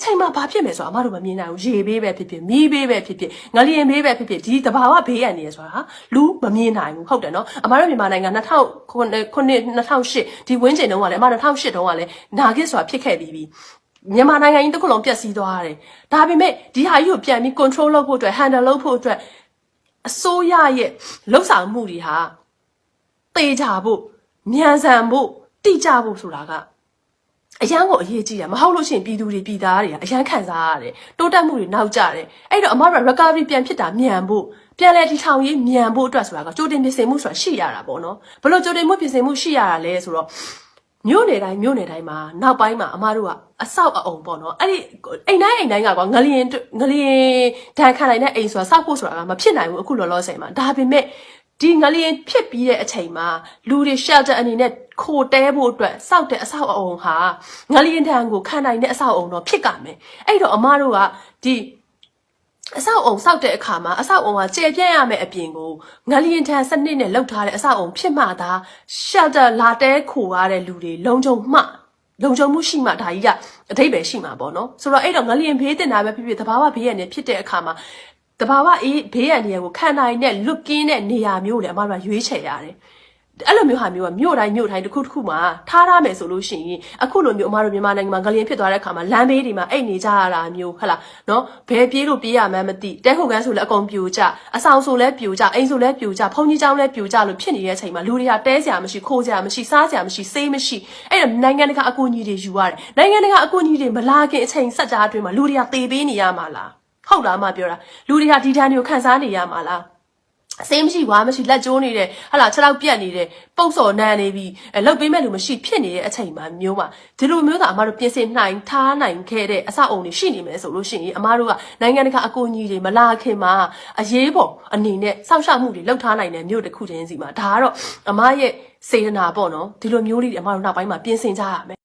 ချိန်မှာဘာဖြစ်မယ်ဆိုတော့အမတို့မမြင်နိုင်ဘူးရေဘေးပဲဖြစ်ဖြစ်မီးဘေးပဲဖြစ်ဖြစ်ငလျင်ဘေးပဲဖြစ်ဖြစ်ဒီတဘာဝဘေးရန်နေရဆိုတာလူမမြင်နိုင်ဘူးဟုတ်တယ်နော်အမတို့မြန်မာနိုင်ငံ2008ဒီဝင်းကျင်တုန်းကလည်းအမ2008တုန်းကလည်းနာဂစ်ဆိုတာဖြစ်ခဲ့ပြီးပြီမြန်မာနိုင်ငံကြီးတစ်ခုလုံးပျက်စီးသွားတယ်ဒါပေမဲ့ဒီဟာကြီးကိုပြန်ပြီး control လုပ်ဖို့အတွက် handle လုပ်ဖို့အတွက်အစိုးရရဲ့လှုပ်ဆောင်မှုတွေဟာတေချာဖို့မြန်ဆန်ဖို့တိကျဖို့ဆိုတာကအရန်ကိုအရေးကြီးတယ်မဟုတ်လို့ရှိရင်ပြည်သူတွေပြည်သားတွေကအရန်ခံစားရတယ်တိုးတက်မှုတွေနောက်ကျတယ်အဲ့တော့အမတို့ recovery ပြန်ဖြစ်တာမြန်ဖို့ပြန်လဲဒီထောင်ရေးမြန်ဖို့အတွက်ဆိုတာကကြိုတင်ပြင်ဆင်မှုဆိုတာရှိရတာပေါ့နော်ဘလို့ကြိုတင်မှုပြင်ဆင်မှုရှိရတာလဲဆိုတော့မြို့နယ်တိုင်းမှာနောက်ပိုင်းမှာအမတို့ကအဆောက်အအုံပေါ့နော်အဲ့ဒီအိမ်တိုင်းကကွာငလျင်ဒဏ်ခံနိုင်တဲ့အိမ်ဆိုတာစောက်ဖို့ဆိုတာကမဖြစ်နိုင်ဘူးအခုလောလောဆယ်မှာဒါပေမဲ့ဒီငလျင်ဖြစ်ပြီးတဲ့အချိန်မှာလူတွေ shelter အနေနဲ့ခိုတဲဖို့အတွက်စောက်တဲ့အဆောက်အအုံဟာငလျင်ဒဏ်ကိုခံနိုင်တဲ့အဆောက်အအုံတော့ဖြစ်ကြမယ်အဲ့တော့အမတို့ကဒီအဆောက်အုံစောက်တဲ့အခါမှာအဆောက်အုံကကျေပြန့်ရမယ်အပြင်ကိုငလျင်ဒဏ်စနစ်နဲ့လှုပ်ထားတဲ့အဆောက်အုံဖြစ်မှသာ shelter လာတဲခိုရတဲ့လူတွေလုံခြုံမှုရှိမှဒါကြီးကအထိပ္ပယ်ရှိမှာပေါ့နော်ဆိုတော့အဲ့တော့ငလျင်ဘေးတင်တာပဲဖြစ်ဖြစ်သဘာဝဘေးရန်တွေဖြစ်တဲ့အခါမှာတဘာဝဘေးရန်တွေကိုခံနိုင်တဲ့လွတ်ကင်းတဲ့နေရာမျိုးတွေအမတို့ကရွေးချယ်ရတယ်အဲ့လိုမျိုးဟာမျိုးကမြို့တိုင်းတစ်ခုမှာထားရမယ်ဆိုလို့ရှိရင်အခုလိုမျိုးအမတို့မြန်မာနိုင်ငံမှာငလျင်ဖြစ်သွားတဲ့အခါမှာလမ်းဘေးတွေမှာအိတ်နေကြရတာမျိုးဟုတ်လားနော်ဘယ်ပြေးလို့ပြေးရမှန်းမသိတဲခုတ်ကန်းဆိုလည်းအကုန်ပြိုကျအဆောင်ဆိုလည်းပြိုကျအိမ်ဆိုလည်းပြိုကျဘုံကြီးကျောင်းလည်းပြိုကျလို့ဖြစ်နေတဲ့အချိန်မှာလူတွေကတဲစရာမရှိခိုးစရာမရှိစားစရာမရှိဆေးမရှိအဲ့တော့နိုင်ငံတကာအကူအညီတွေယူရတယ်နိုင်ငံတကာအကူအညီတွေမလာခင်အချိန်ဆက်ကြားအတွင်းမှာလူတွေကသေပေးနေရမှာလားဟုတ်လားအမပြောတာလူတွေဟာဒီတန်းတွေကိုခံစားနေရမှာလားအစိမ်းမရှိဝါမရှိလက်ကျိုးနေတဲ့ဟာလာခြေထောက်ပြက်နေတဲ့ပုတ်စော်နန်းနေပြီးလှုပ်ပေးမဲ့လူမရှိဖြစ်နေတဲ့အချိန်မှာမျိုးပါဒီလိုမျိုးသာအမတို့ပြင်ဆင်နိုင်ထားနိုင်ခဲ့တဲ့အဆောက်အုံတွေရှိနေမယ်ဆိုလို့ရှိရင်အမတို့ကနိုင်ငံတကာအကူအညီတွေမလာခင်မှာအရေးပေါ်အနေနဲ့စောင့်ရှောက်မှုတွေလုပ်ထားနိုင်တဲ့မျိုးတစ်ခုချင်းစီမှာဒါကတော့အမရဲ့စေတနာပေါ့နော်ဒီလိုမျိုးလေးတွေအမတို့နောက်ပိုင်းမှာပြင်ဆင်ကြရမယ်